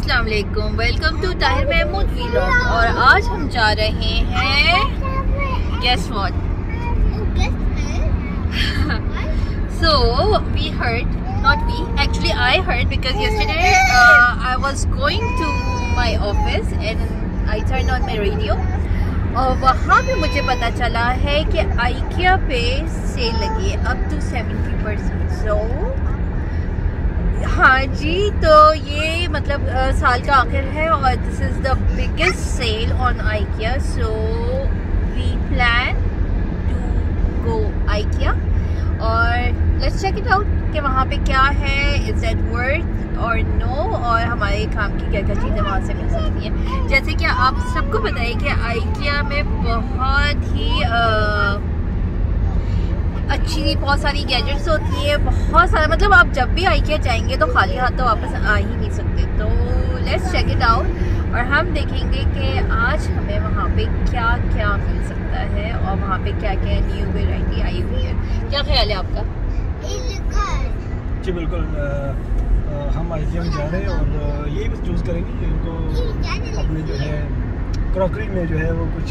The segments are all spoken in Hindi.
अस्सलाम वालेकुम, welcome to Tahir Mahmood vlog. और आज हम जा रहे हैं guess what. So we heard, not we, actually I heard because yesterday I was going to my office and I turned on my radio और वहाँ पे मुझे पता चला है कि IKEA पे सेल लगी है up to 70%। So हाँ जी, तो ये मतलब साल का आखिर है और this is the biggest sale on IKEA। So we plan to go IKEA और लेट्स चेक इट आउट कि वहाँ पे क्या है, इज दैट वर्थ और नो, और हमारे काम की क्या क्या चीज़ें वहाँ से मिल सकती हैं। जैसे कि आप सबको पता है कि IKEA में बहुत ही बहुत सारी गैजेट्स होती है, बहुत सारा, मतलब आप जब भी IKEA जाएंगे तो खाली हाथ तो वापस आ ही नहीं सकते। तो लेट्स चेक इट आउट और हम देखेंगे कि आज हमें वहाँ पे क्या क्या मिल सकता है और वहाँ पे क्या क्या न्यू वैरायटी आई हुई है। क्या ख्याल है आपका? जी बिल्कुल, हम IKEA में जा रहे हैं और यही बस चूज़ करेंगे इनको अपने जो है क्रॉकरी में जो है वो कुछ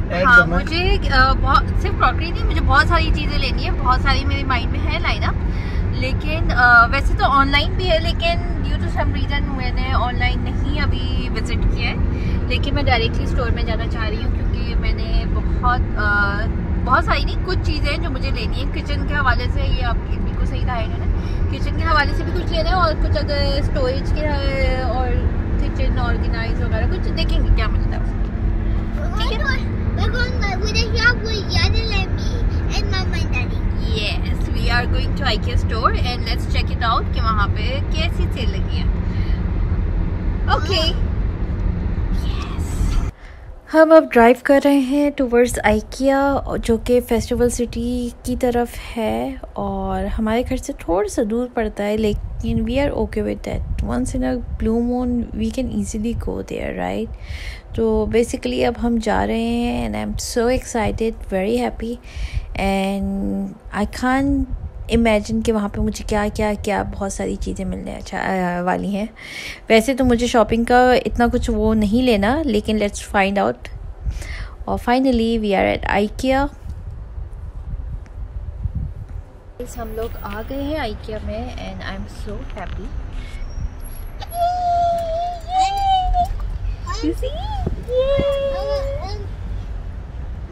हाँ, मुझे सिर्फ क्रॉकरी नहीं, मुझे बहुत सारी चीज़ें लेनी है, बहुत सारी मेरे माइंड में है लाइनअप। लेकिन वैसे तो ऑनलाइन भी है, लेकिन ड्यू टू सम रीज़न मैंने ऑनलाइन नहीं अभी विज़िट किया है। लेकिन मैं डायरेक्टली स्टोर में जाना चाह रही हूँ क्योंकि मैंने बहुत सारी नहीं, कुछ चीज़ें जो मुझे लेनी है किचन के हवाले से। ये आप बिल्कुल सही कहा इन्होंने, किचन के हवाले से भी कुछ लेना है और कुछ अगर स्टोरेज के और किचन ऑर्गेनाइज वगैरह कुछ देखेंगे क्या मिलता है। ठीक है, we're going with a shop with Yana and me and Mama and Daddy. Yes, we are going to IKEA store and let's check it out कि वहाँ पे कैसी सेल लगी है। Okay. Yes. हम अब ड्राइव कर रहे हैं टुवर्ड्स IKEA जो कि फेस्टिवल सिटी की तरफ है और हमारे घर से थोड़ा सा दूर पड़ता है, लेकिन we are okay with that. Once in a blue moon we can easily go there, right. तो बेसिकली अब हम जा रहे हैं and I am so excited, very happy and I can't imagine कि वहाँ पे मुझे क्या क्या क्या बहुत सारी चीज़ें मिलने वाली हैं। वैसे तो मुझे शॉपिंग का इतना कुछ वो नहीं लेना, लेकिन लेट्स फाइंड आउट। और finally we are at IKEA। हम लोग आ गए हैं IKEA में and I am so happy. You see? Yay!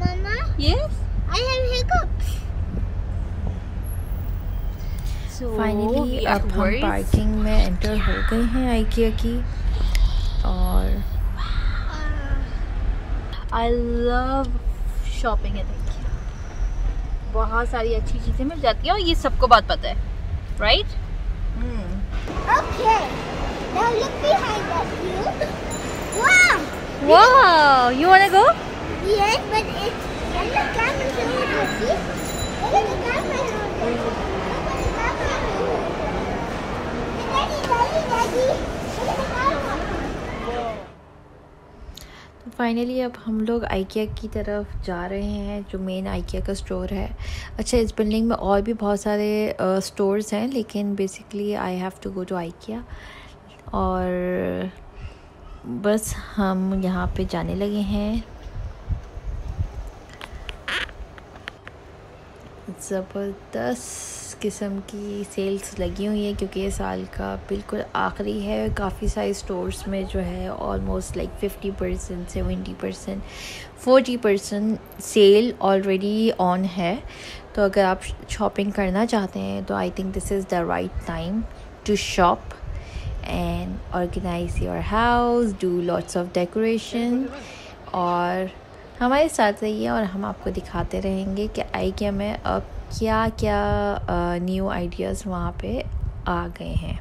Mama? Yes? I have hiccups. So finally अब हम पार्किंग में एंटर हो गए हैं IKEA की और I love shopping at IKEA। बहुत सारी अच्छी चीज़ें मिल जाती हैं और ये सबको बात पता है, right? Okay. Now look behind us, you. Wow! Wow! You wanna go? Yes, but it's and the camera holder. See? Look at the camera holder. Daddy. Look at the camera. तो फाइनली अब हम लोग IKEA की तरफ जा रहे हैं जो मेन IKEA का स्टोर है। अच्छा, इस बिल्डिंग में और भी बहुत सारे स्टोर्स हैं, लेकिन basically I have to go to IKEA और बस हम यहाँ पे जाने लगे हैं। ज़बरदस्त किस्म की सेल्स लगी हुई है क्योंकि ये साल का बिल्कुल आखिरी है। काफ़ी सारे स्टोर्स में जो है almost like 50%, 70%, 40% sale already on है। तो अगर आप शॉपिंग करना चाहते हैं तो I think this is the right time to shop and organize your house, do lots of decoration। और हमारे साथ रहिए और हम आपको दिखाते रहेंगे कि IKEA में अब क्या क्या न्यू आइडियाज़ वहाँ पे आ गए हैं।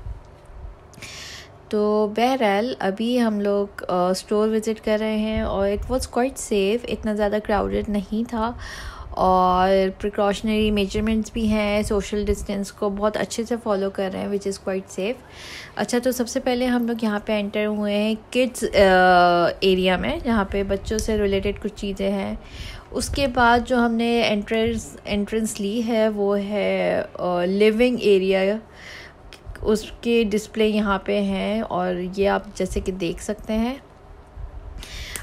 तो बहरहाल अभी हम लोग स्टोर विज़िट कर रहे हैं और इट वाज क्वाइट सेफ़, इतना ज़्यादा क्राउडेड नहीं था और प्रिकॉशनरी मेजरमेंट्स भी हैं, सोशल डिस्टेंस को बहुत अच्छे से फॉलो कर रहे हैं विच इज़ क्वाइट सेफ़। अच्छा, तो सबसे पहले हम लोग यहाँ पे एंटर हुए हैं किड्स एरिया में जहाँ पे बच्चों से रिलेटेड कुछ चीज़ें हैं। उसके बाद जो हमने एंट्रेंस ली है वो है लिविंग एरिया उसके डिस्प्ले यहाँ पे हैं और ये आप जैसे कि देख सकते हैं।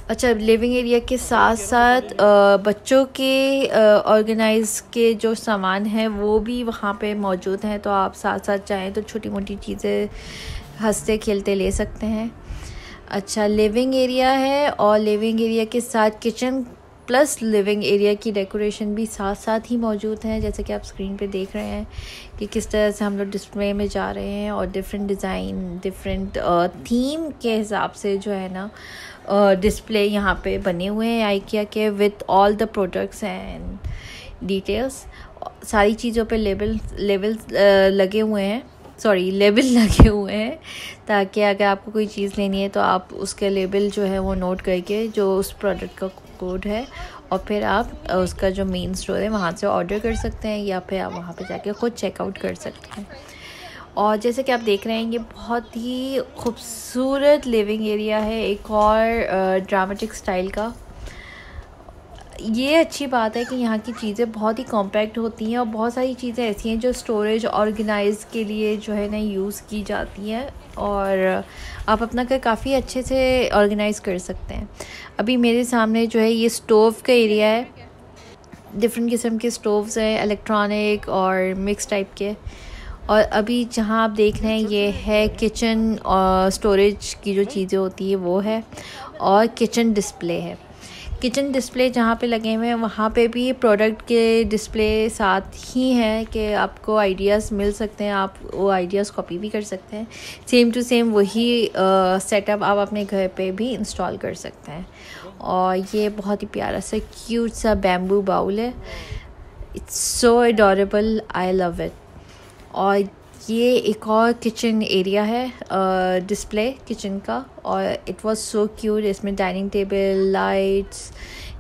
अच्छा, लिविंग एरिया के साथ साथ बच्चों के ऑर्गेनाइज के जो सामान हैं वो भी वहाँ पे मौजूद हैं, तो आप साथ साथ चाहें तो छोटी मोटी चीज़ें हंसते खेलते ले सकते हैं। अच्छा, लिविंग एरिया है और लिविंग एरिया के साथ किचन प्लस लिविंग एरिया की डेकोरेशन भी साथ साथ ही मौजूद है, जैसे कि आप स्क्रीन पे देख रहे हैं कि किस तरह से हम लोग डिस्प्ले में जा रहे हैं और डिफरेंट डिज़ाइन डिफरेंट थीम के हिसाब से जो है ना डिस्प्ले यहाँ पे बने हुए हैं आइकिया के, with all the products and details. सारी चीज़ों पे लेबल लगे हुए हैं, लेबल लगे हुए हैं, ताकि अगर आपको कोई चीज़ लेनी है तो आप उसके लेबल जो है वो नोट करके जो उस प्रोडक्ट का कोड है और फिर आप उसका जो मेन स्टोर है वहाँ से ऑर्डर कर सकते हैं या फिर आप वहाँ पे जाके खुद चेकआउट कर सकते हैं। और जैसे कि आप देख रहे हैं ये बहुत ही खूबसूरत लिविंग एरिया है, एक और ड्रामेटिक स्टाइल का। ये अच्छी बात है कि यहाँ की चीज़ें बहुत ही कॉम्पैक्ट होती हैं और बहुत सारी चीज़ें ऐसी हैं जो स्टोरेज ऑर्गेनाइज के लिए जो है ना यूज़ की जाती हैं और आप अपना घर काफ़ी अच्छे से ऑर्गेनाइज़ कर सकते हैं। अभी मेरे सामने जो है ये स्टोव का एरिया है, डिफरेंट किस्म के स्टोव्स हैं, इलेक्ट्रॉनिक और मिक्स टाइप के। और अभी जहाँ आप देख रहे हैं ये है किचन और स्टोरेज की जो चीज़ें होती है वो है, और किचन डिस्प्ले है। किचन डिस्प्ले जहाँ पे लगे हुए हैं वहाँ पे भी प्रोडक्ट के डिस्प्ले साथ ही हैं कि आपको आइडियाज़ मिल सकते हैं, आप वो आइडियाज़ कॉपी भी कर सकते हैं। सेम टू सेम वही सेटअप आप अपने घर पे भी इंस्टॉल कर सकते हैं। और ये बहुत ही प्यारा सा क्यूट सा बैम्बू बाउल है, it's so adorable, I love it. और ये एक और किचन एरिया है डिस्प्ले किचन का, और इट वाज सो क्यूट। इसमें डाइनिंग टेबल, लाइट्स,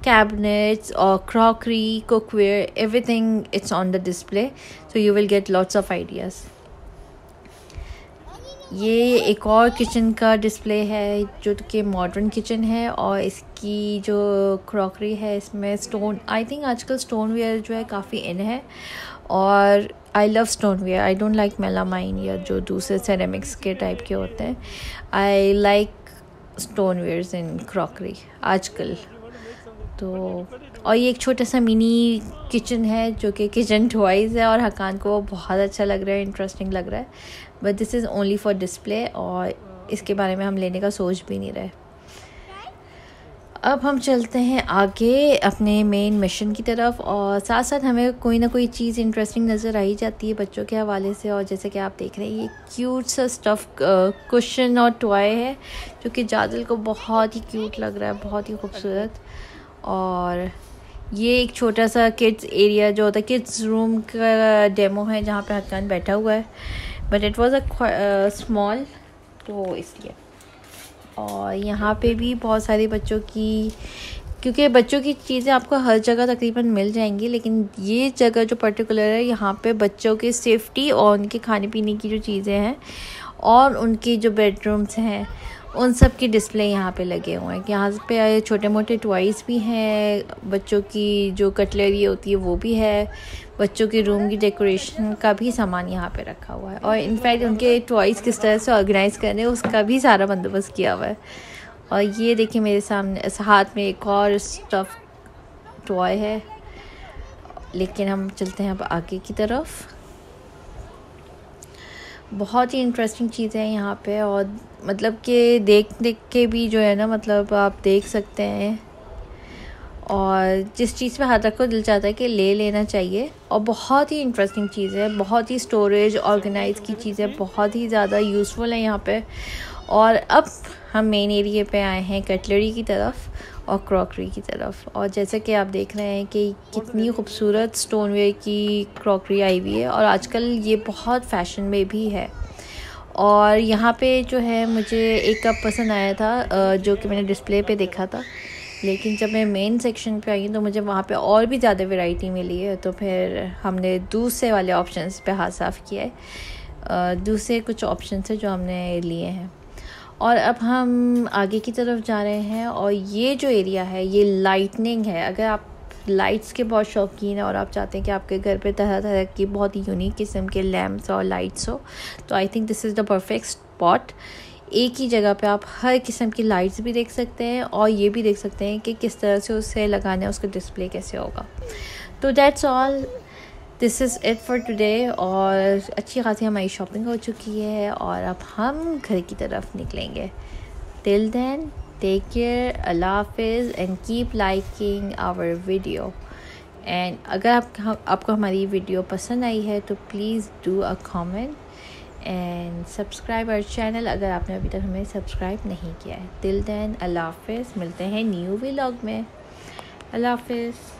कैबिनेट्स और crockery, cookware, everything it's on the display, so you will get lots of ideas. ये एक और किचन का डिस्प्ले है जो कि मॉडर्न किचन है, और इसकी जो क्रॉकरी है इसमें स्टोन, आई थिंक आजकल स्टोन वेयर जो है काफ़ी इन है, और I love stoneware. I don't like melamine या जो दूसरे सेरेमिक्स के टाइप के होते हैं। I like stonewares in crockery आजकल तो। और ये एक छोटा सा मिनी किचन है जो कि किचन टॉयज़ है, और हकान को बहुत अच्छा लग रहा है, इंटरेस्टिंग लग रहा है, but this is only for display और इसके बारे में हम लेने का सोच भी नहीं रहे। अब हम चलते हैं आगे अपने मेन मिशन की तरफ, और साथ साथ हमें कोई ना कोई चीज़ इंटरेस्टिंग नज़र आ ही जाती है बच्चों के हवाले से। और जैसे कि आप देख रहे हैं ये क्यूट सा स्टफ़ कुशन और टॉय है जो कि जादिल को बहुत ही क्यूट लग रहा है, बहुत ही खूबसूरत। और ये एक छोटा सा किड्स एरिया जो होता है, किड्स रूम का डेमो है जहाँ पे हक्कान बैठा हुआ है, but it was a small, तो इसलिए। और यहाँ पे भी बहुत सारे बच्चों की, क्योंकि बच्चों की चीज़ें आपको हर जगह तकरीबन मिल जाएंगी, लेकिन ये जगह जो पर्टिकुलर है यहाँ पे बच्चों की सेफ्टी और उनके खाने पीने की जो चीज़ें हैं और उनकी जो बेडरूम्स हैं उन सब की डिस्प्ले यहाँ पे लगे हुए हैं। यहाँ पे छोटे मोटे टॉयज़ भी हैं, बच्चों की जो कटलरी होती है वो भी है, बच्चों के रूम की डेकोरेशन का भी सामान यहाँ पे रखा हुआ है, और इनफैक्ट उनके टॉयज़ किस तरह से ऑर्गेनाइज़ करने उसका भी सारा बंदोबस्त किया हुआ है। और ये देखिए मेरे सामने हाथ में एक और स्टफ़ टॉय है, लेकिन हम चलते हैं अब आगे की तरफ। बहुत ही इंटरेस्टिंग चीज़ें हैं यहाँ पे, और मतलब कि देख के भी जो है ना, मतलब आप देख सकते हैं, और जिस चीज़ पे हाथ रखो दिल चाहता है कि ले लेना चाहिए। और बहुत ही इंटरेस्टिंग चीज़ है, बहुत ही स्टोरेज ऑर्गेनाइज की चीज़ें बहुत ही ज़्यादा यूज़फुल है यहाँ पे। और अब हम मेन एरिया पे आए हैं कटलरी की तरफ और क्रॉकरी की तरफ, और जैसे कि आप देख रहे हैं कि कितनी खूबसूरत स्टोनवेयर की क्रॉकरी आई हुई है, और आजकल ये बहुत फैशन में भी है। और यहाँ पे जो है मुझे एक कप पसंद आया था जो कि मैंने डिस्प्ले पे देखा था, लेकिन जब मैं मेन सेक्शन पे आई तो मुझे वहाँ पे और भी ज़्यादा वैरायटी मिली है, तो फिर हमने दूसरे वाले ऑप्शंस पे हाथ साफ़ किया है। दूसरे कुछ ऑप्शंस है जो हमने लिए हैं। और अब हम आगे की तरफ जा रहे हैं, और ये जो एरिया है ये लाइटनिंग है। अगर आप लाइट्स के बहुत शौकीन हैं और आप चाहते हैं कि आपके घर पे तरह तरह की बहुत ही यूनिक किस्म के लैम्प्स और लाइट्स हो, तो I think this is the perfect spot. एक ही जगह पे आप हर किस्म की लाइट्स भी देख सकते हैं और ये भी देख सकते हैं कि किस तरह से उसे लगाना है, उसका डिस्प्ले कैसे होगा। तो that's all, this is it for today. और अच्छी खासी हमारी शॉपिंग हो चुकी है और अब हम घर की तरफ निकलेंगे। टिल देन, टेक केयर, अल्लाह हाफिज़ and keep liking our video. And अगर आपको हमारी वीडियो पसंद आई है तो please do a comment and subscribe our channel अगर आपने अभी तक हमें सब्सक्राइब नहीं किया है। टिल देन, अल्लाह हाफिज़, मिलते हैं न्यू व्लॉग में। अल्लाह हाफिज़।